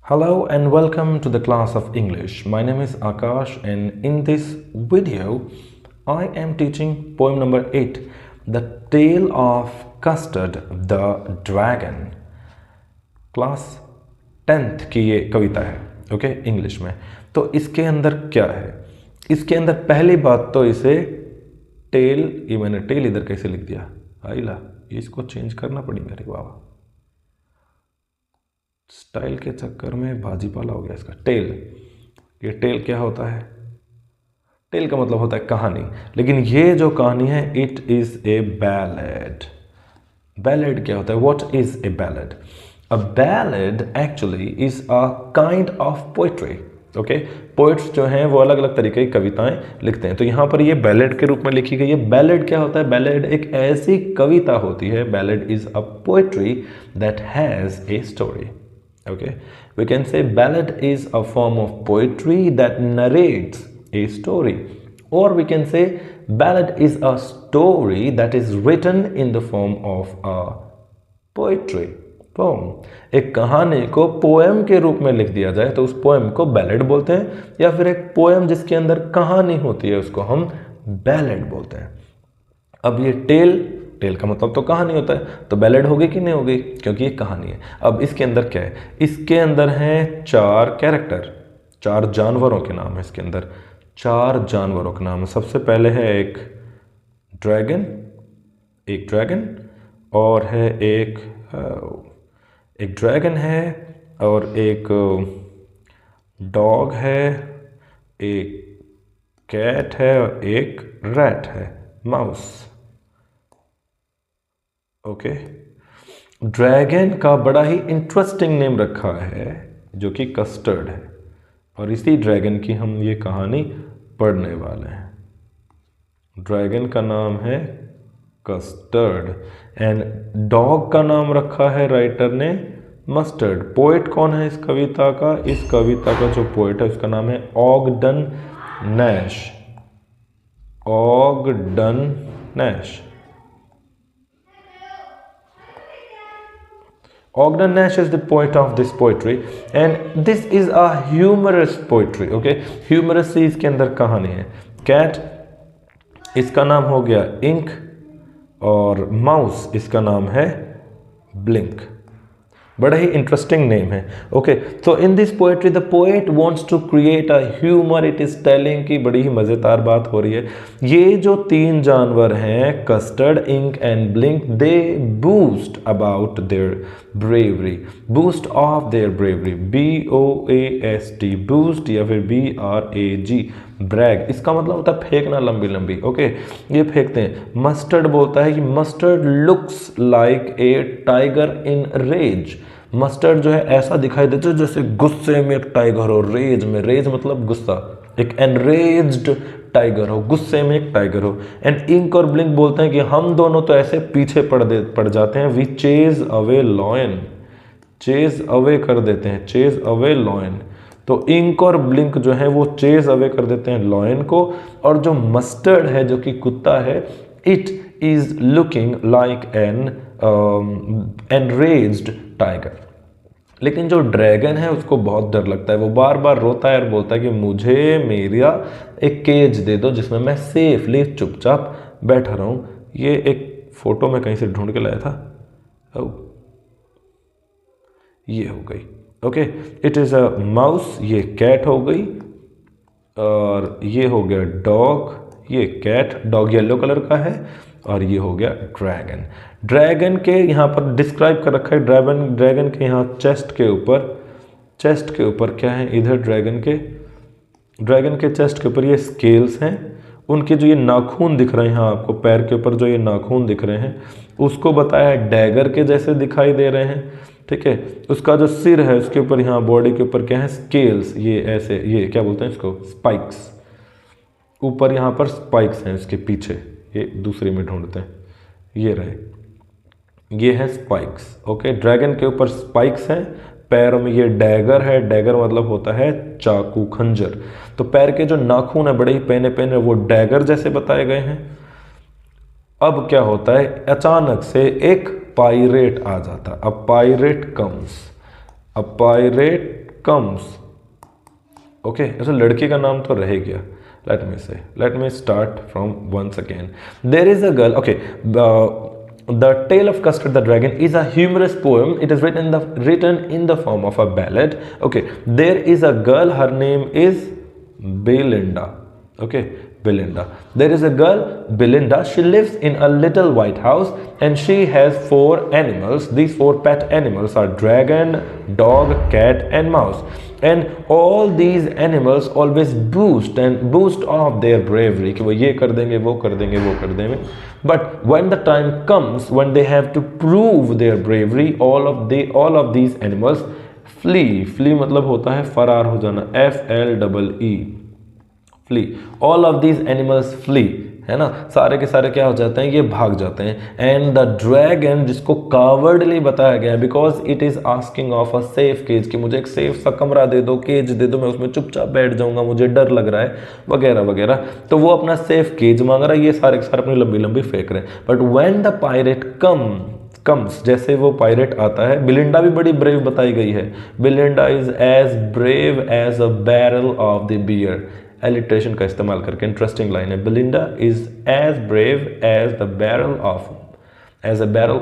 Hello and welcome to the class of English. My name is Akash and in this video I am teaching poem number 8, The Tale of Custard the Dragon. Class 10th की ये कविता है, okay, English में। तो इसके अंदर क्या है? इसके अंदर पहली बात तो इसे टेल, ये मैंने टेल इधर कैसे लिख दिया, आइला, इसको चेंज करना पड़ी मेरे बाबा, स्टाइल के चक्कर में भाजीपाला हो गया इसका। टेल, ये टेल क्या होता है? टेल का मतलब होता है कहानी, लेकिन ये जो कहानी है it is a ballad. Ballad क्या होता है? What is a ballad? A ballad actually is a kind of poetry. Okay, poets जो हैं वो अलग अलग तरीके की कविताएं लिखते हैं, तो यहाँ पर ये बैलेड के रूप में लिखी गई है। बैलेड क्या होता है? बैलेड एक ऐसी कविता होती है, ballad is a poetry that has a story. Okay, we can say ballad is a form of poetry that narrates a story, or we can say ballad is a story that is written in the form of a poetry poem। एक कहानी को poem के रूप में लिख दिया जाए तो उस पोएम को बैलेड बोलते हैं, या फिर एक पोएम जिसके अंदर कहानी होती है उसको हम बैलेड बोलते हैं। अब ये टेल का मतलब तो कहानी होता है, तो बैलेड होगी कि नहीं होगी, क्योंकि ये कहानी है। अब इसके अंदर क्या है? इसके अंदर हैं 4 कैरेक्टर, 4 जानवरों के नाम है इसके अंदर, 4 जानवरों के नाम है। सबसे पहले है एक ड्रैगन और है एक ड्रैगन है, और एक डॉग है, एक कैट है और एक रैट है, माउस। ओके, ड्रैगन का बड़ा ही इंटरेस्टिंग नेम रखा है जो कि कस्टर्ड है, और इसी ड्रैगन की हम ये कहानी पढ़ने वाले हैं। ड्रैगन का नाम है कस्टर्ड एंड डॉग का नाम रखा है राइटर ने मस्टर्ड। पोएट कौन है इस कविता का? इस कविता का जो पोएट है उसका नाम है Ogden Nash. Ogden Nash. Ogden Nash is the poet of this poetry and this is a humorous poetry। okay, humorous से इसके अंदर कहानी है। कैट, इसका नाम हो गया इंक, और माउस इसका नाम है ब्लिंक। बड़ा ही इंटरेस्टिंग नेम है। ओके, तो in this poetry the poet wants to create a humour. It is telling की बड़ी ही मज़ेदार बात हो रही है। ये जो 3 जानवर हैं, custard, ink and blink, they boast about their bravery, boast of their bravery, BOAST, boast, या फिर BRAG, ब्रैग। इसका मतलब होता है फेंकना, लंबी लंबी। ओके, ये फेंकते हैं। मस्टर्ड बोलता है कि mustard looks like a tiger in rage. Mustard जो है ऐसा दिखाई देता है जैसे गुस्से में एक टाइगर हो, रेज में, रेज मतलब गुस्सा, एक एनरेज्ड टाइगर हो, गुस्से में एक टाइगर हो। एंड इंक और ब्लिंक बोलते हैं कि हम दोनों तो ऐसे पीछे पड़ जाते हैं, we chase away lion, chase away कर देते हैं, चेज अवे लॉयन। तो इंक और ब्लिंक जो है वो चेज अवे कर देते हैं लॉयन को, और जो मस्टर्ड है जो कि कुत्ता है, it is looking like an enraged tiger. लेकिन जो ड्रैगन है उसको बहुत डर लगता है, वो बार बार रोता है और बोलता है कि मुझे मेरा एक केज दे दो जिसमें मैं सेफली चुपचाप बैठा रहूं। ये एक फोटो में कहीं से ढूंढ के लाया था, ये हो गई। Okay, it is a mouse, ये कैट हो गई, और ये हो गया डॉग, ये कैट, डॉग येलो कलर का है, और ये हो गया ड्रैगन। ड्रैगन के यहाँ पर डिस्क्राइब कर रखा है, ड्रैगन के यहाँ चेस्ट के ऊपर क्या है? इधर ड्रैगन के चेस्ट के ऊपर ये स्केल्स हैं, उनके जो ये नाखून दिख रहे हैं यहाँ आपको, पैर के ऊपर जो ये नाखून दिख रहे हैं उसको बताया डैगर के जैसे दिखाई दे रहे हैं। ठीक है, उसका जो सिर है उसके ऊपर, यहाँ बॉडी के ऊपर क्या है? स्केल्स, ये ऐसे, ये क्या बोलते हैं इसको? स्पाइक्स। ऊपर यहाँ पर स्पाइक्स हैं उसके पीछे, ये दूसरे में ढूंढते हैं, ये रहे, ये है स्पाइक्स। ओके, ड्रैगन के ऊपर स्पाइक्स हैं, पैरों में ये डैगर है, डैगर मतलब होता है चाकू, खंजर। तो पैर के जो नाखून है बड़े ही पेने वो डैगर जैसे बताए गए हैं। अब क्या होता है? अचानक से एक पायरेट आ जाता, अ पायरेट कम्स, अ पायरेट कम्स, ओके, ऐसा लड़की का नाम तो रह गया. Let me start from once again. There is a girl, okay, the Tale of Custard the Dragon is a humorous poem. It is written in the form of a ballad. Okay, there is a girl, her name is Belinda. Okay, Belinda. There is a girl, Belinda. She lives in a little white house and she has 4 animals. These 4 pet animals are dragon, dog, cat and mouse. And all these animals always boast of their bravery कि वो ये कर देंगे, वो कर देंगे, वो कर देंगे. But when the time comes when they have to prove their bravery, all of these animals flee मतलब होता है फरार हो जाना, FLEE, flee. All of these animals flee, है ना, सारे के सारे क्या हो जाते हैं, ये भाग जाते हैं. एंड द ड्रैगन, जिसको कावर्डली बताया गया because it is asking of a safe cage, कि मुझे एक सेफ सा कमरा दे दो, केज दे दो, मैं उसमें चुपचाप बैठ जाऊंगा, मुझे डर लग रहा है वगैरह वगैरह. तो वो अपना सेफ केज मांग रहा है, ये सारे के सारे अपनी लंबी लंबी फेंक रहे हैं. But when the pirate comes, जैसे वो पायरेट आता है, बिलिंडा भी बड़ी ब्रेव बताई गई है. Belinda is as brave as a barrel of the bear. Alliteration का इस्तेमाल करके इंटरेस्टिंग लाइन है. Belinda is as brave as the barrel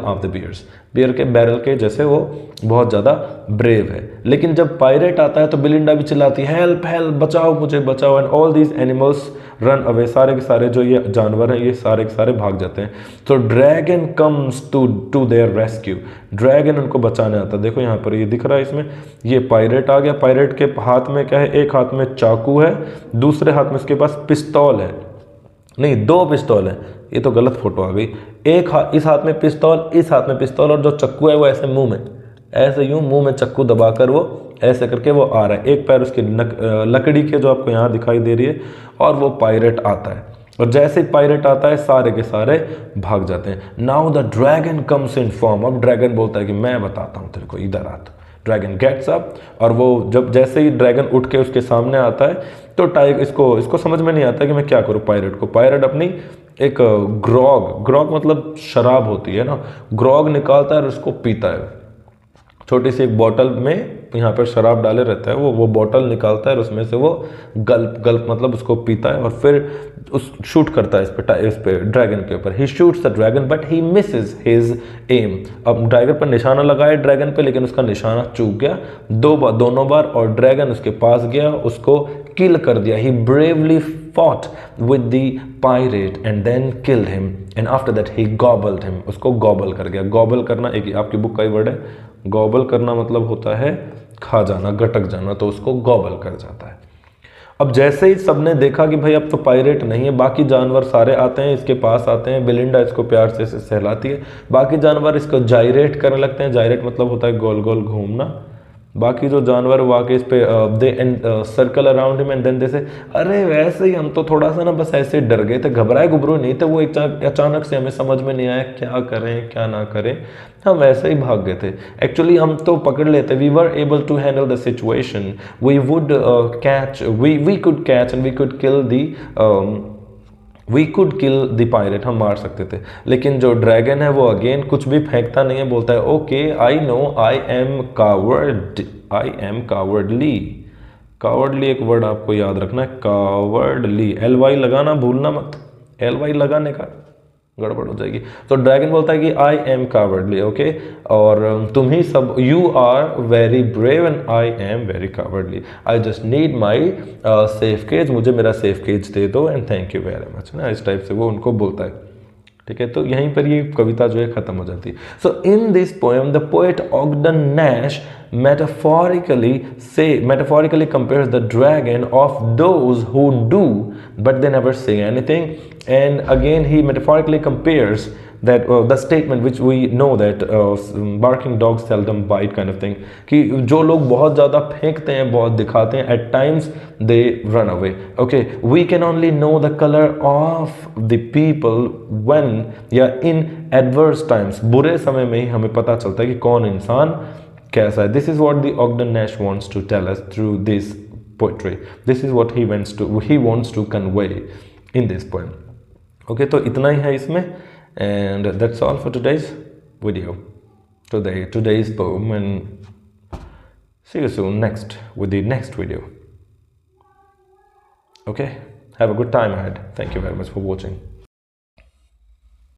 of the bears. Bear के बैरल के जैसे वो बहुत ज़्यादा ब्रेव है. लेकिन जब पायरेट आता है तो बिलिंडा भी चिल्लाती है, हेल्प हेल्प, बचाओ मुझे बचाओ. And all these animals run away, सारे के सारे जो ये जानवर हैं ये सारे के सारे भाग जाते हैं. तो dragon comes to their rescue. Dragon उनको बचाने आता है. देखो यहाँ पर ये दिख रहा है, इसमें ये पायरेट आ गया. पायरेट के हाथ में क्या है, एक हाथ में चाकू है, दूसरे हाथ में इसके पास पिस्तौल है, नहीं 2 पिस्तौल है, ये तो गलत फोटो आ गई. इस हाथ में पिस्तौल, इस हाथ में पिस्तौल, और जो चक्कू है वो ऐसे मुंह में, ऐसे यूं मुंह में चक्कू दबाकर वो ऐसे करके वो आ रहा है. एक पैर उसकी लकड़ी के जो आपको यहाँ दिखाई दे रही है, और वो पायरेट आता है. और जैसे ही पायरेट आता है सारे के सारे भाग जाते हैं. Now the dragon comes in form. अब ड्रैगन बोलता है कि मैं बताता हूँ तेरे को, इधर आ. तो ड्रैगन गेट्स अप, और वो जब जैसे ही ड्रैगन उठ के उसके सामने आता है तो टाइगर इसको समझ में नहीं आता कि मैं क्या करूँ पायरेट को. पायरेट अपनी एक ग्रॉग मतलब शराब होती है ना, ग्रॉग निकालता है और उसको पीता है. छोटी सी एक बोतल में यहाँ पर शराब डाले रहता है, वो बोतल निकालता है और उसमें से वो गल्प मतलब उसको पीता है, और फिर उस शूट करता है इस पे ड्रैगन के ऊपर. ही shoots the dragon but he Mrs his aim. अब ड्रैगन पर निशाना लगाया ड्रैगन पे, लेकिन उसका निशाना चूक गया दोनों बार, और ड्रैगन उसके पास गया, उसको किल कर दिया. ही bravely fought with the pirate and then killed him, and after that he gobbled him. उसको गॉबल कर गया. गॉबल करना एक आपकी बुक का ही वर्ड है. गॉबल करना मतलब होता है खा जाना, गटक जाना, तो उसको गॉबल कर जाता है. अब जैसे ही सबने देखा कि भाई अब तो पायरेट नहीं है, बाकी जानवर सारे आते हैं, इसके पास आते हैं. बिलिंडा इसको प्यार से सहलाती है. बाकी जानवर इसको जायरेट करने लगते हैं. जायरेट मतलब होता है गोल गोल घूमना. बाकी जो जानवर वाकई इस पे they circle around him and then they say, अरे वैसे ही हम तो थोड़ा सा ना बस ऐसे डर गए थे, घबराए घुबरू नहीं थे, वो अचानक से हमें समझ में नहीं आया क्या करें क्या ना करें, हम वैसे ही भाग गए थे. एक्चुअली हम तो पकड़ लेते. We were able to handle the situation. We would catch, we could catch and we could kill the pirate. हम मार सकते थे. लेकिन जो ड्रैगन है वो अगेन कुछ भी फेंकता नहीं है, बोलता है okay I know I am cowardly. Cowardly एक वर्ड आपको याद रखना है, कावर्डली. LY लगाना भूलना मत, LY लगाने का गड़बड़ हो जाएगी. तो ड्रैगन बोलता है कि आई एम कावर्डली, ओके, और तुम ही सब, you are very brave and I am very cowardly. I just need my safe cage, मुझे मेरा सेफ केज दे दो and thank you very much ना. इस टाइप से वो उनको बोलता है. ठीक है, तो यहीं पर ये कविता जो है खत्म हो जाती है. So in this poem the poet Ogden Nash metaphorically compares the dragon of those who do but they never say anything. And again he metaphorically compares that the statement which we know that barking dogs seldom bite kind of thing, कि जो लोग बहुत ज़्यादा फेंकते हैं, बहुत दिखाते हैं, at times they run away. Okay, we can only know the color of the people when या in adverse times, बुरे समय में ही हमें पता चलता है कि कौन इंसान कैसा है. This is what the Ogden Nash wants to tell us through this poetry. This is what he wants to convey in this poem. Okay, तो इतना ही है इसमें, and that's all for today's video, today's poem. And See you soon next with the next video. Okay, have a good time ahead. Thank you very much for watching.